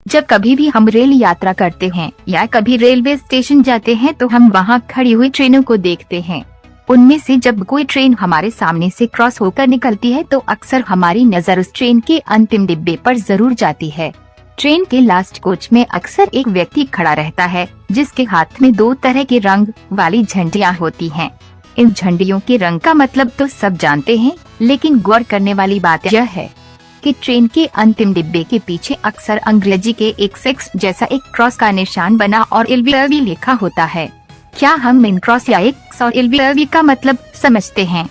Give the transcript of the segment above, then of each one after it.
जब कभी भी हम रेल यात्रा करते हैं या कभी रेलवे स्टेशन जाते हैं तो हम वहाँ खड़ी हुई ट्रेनों को देखते हैं। उनमें से जब कोई ट्रेन हमारे सामने से क्रॉस होकर निकलती है तो अक्सर हमारी नजर उस ट्रेन के अंतिम डिब्बे पर जरूर जाती है। ट्रेन के लास्ट कोच में अक्सर एक व्यक्ति खड़ा रहता है जिसके हाथ में 2 तरह के रंग वाली झंडियाँ होती हैं। इन झंडियों के रंग का मतलब तो सब जानते हैं, लेकिन गौर करने वाली बात यह है कि ट्रेन के अंतिम डिब्बे के पीछे अक्सर अंग्रेजी के एक सेक्स जैसा एक क्रॉस का निशान बना और एलवीएवी लिखा होता है। क्या हम इन क्रॉस या एक्स और एलवीएवी का मतलब समझते हैं?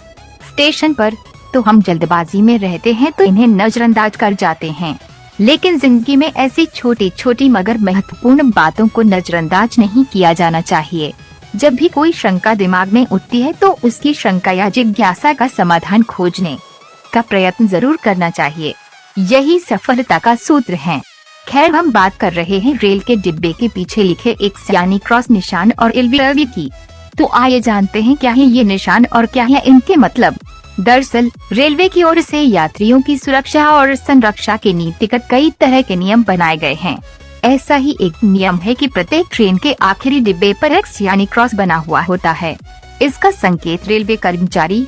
स्टेशन पर तो हम जल्दबाजी में रहते हैं तो इन्हें नजरअंदाज कर जाते हैं, लेकिन जिंदगी में ऐसी छोटी छोटी मगर महत्वपूर्ण बातों को नजरअंदाज नहीं किया जाना चाहिए। जब भी कोई शंका दिमाग में उठती है तो उसकी शंका या जिज्ञासा का समाधान खोजने का प्रयत्न जरूर करना चाहिए। यही सफलता का सूत्र है। खैर, हम बात कर रहे हैं रेल के डिब्बे के पीछे लिखे एक्स यानी क्रॉस निशान और एलवीएवी की। तो आइए जानते हैं क्या है ये निशान और क्या है इनके मतलब। दरअसल रेलवे की ओर से यात्रियों की सुरक्षा और संरक्षा के नीतिगत कई तरह के नियम बनाए गए हैं। ऐसा ही एक नियम है कि प्रत्येक ट्रेन के आखिरी डिब्बे पर एक्स यानी क्रॉस बना हुआ होता है। इसका संकेत रेलवे कर्मचारी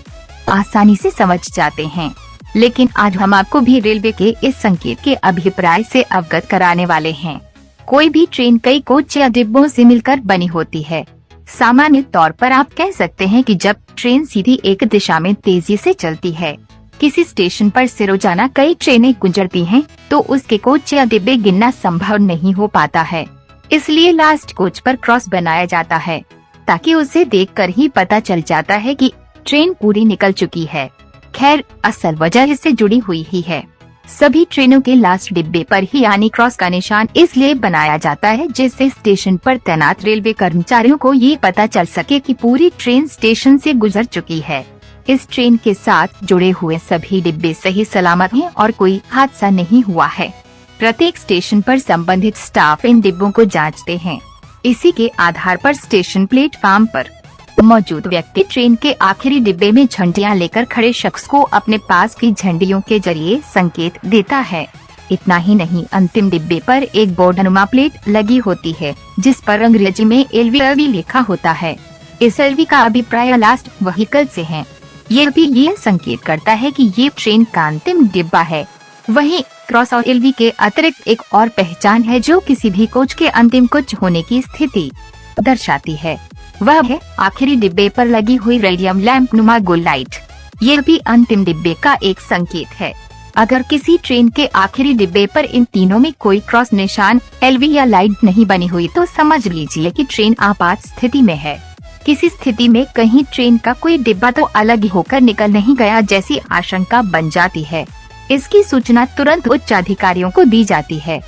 आसानी से समझ जाते हैं, लेकिन आज हम आपको भी रेलवे के इस संकेत के अभिप्राय से अवगत कराने वाले हैं। कोई भी ट्रेन कई कोच या डिब्बों से मिलकर बनी होती है। सामान्य तौर पर आप कह सकते हैं कि जब ट्रेन सीधी एक दिशा में तेजी से चलती है, किसी स्टेशन पर से रोजाना कई ट्रेनें गुजरती हैं, तो उसके कोच या डिब्बे गिनना संभव नहीं हो पाता है। इसलिए लास्ट कोच पर क्रॉस बनाया जाता है, ताकि उसे देखकर ही पता चल जाता है कि ट्रेन पूरी निकल चुकी है। खैर, असल वजह इससे जुड़ी हुई ही है। सभी ट्रेनों के लास्ट डिब्बे पर ही यानी क्रॉस का निशान इसलिए बनाया जाता है जिससे स्टेशन पर तैनात रेलवे कर्मचारियों को ये पता चल सके कि पूरी ट्रेन स्टेशन से गुजर चुकी है। इस ट्रेन के साथ जुड़े हुए सभी डिब्बे सही सलामत हैं और कोई हादसा नहीं हुआ है। प्रत्येक स्टेशन पर संबंधित स्टाफ इन डिब्बों को जांचते हैं। इसी के आधार पर स्टेशन प्लेटफार्म पर मौजूद व्यक्ति ट्रेन के आखिरी डिब्बे में झंडियां लेकर खड़े शख्स को अपने पास की झंडियों के जरिए संकेत देता है। इतना ही नहीं, अंतिम डिब्बे पर एक बोर्डनुमा प्लेट लगी होती है जिस पर अंग्रेजी में एलवीएवी लिखा होता है। इस एलवी का अभिप्राय लास्ट व्हीकल से है। ये भी ये संकेत करता है कि ये ट्रेन का अंतिम डिब्बा है। वहीं क्रॉस और एलवी के अतिरिक्त एक और पहचान है जो किसी भी कोच के अंतिम कोच होने की स्थिति दर्शाती है। वह है आखिरी डिब्बे पर लगी हुई रेडियम लैंप नुमा गोल लाइट। ये भी अंतिम डिब्बे का एक संकेत है। अगर किसी ट्रेन के आखिरी डिब्बे पर इन तीनों में कोई क्रॉस निशान, एलवी या लाइट नहीं बनी हुई तो समझ लीजिए कि ट्रेन आपात स्थिति में है। किसी स्थिति में कहीं ट्रेन का कोई डिब्बा तो अलग होकर निकल नहीं गया जैसी आशंका बन जाती है। इसकी सूचना तुरंत उच्च अधिकारियों को दी जाती है।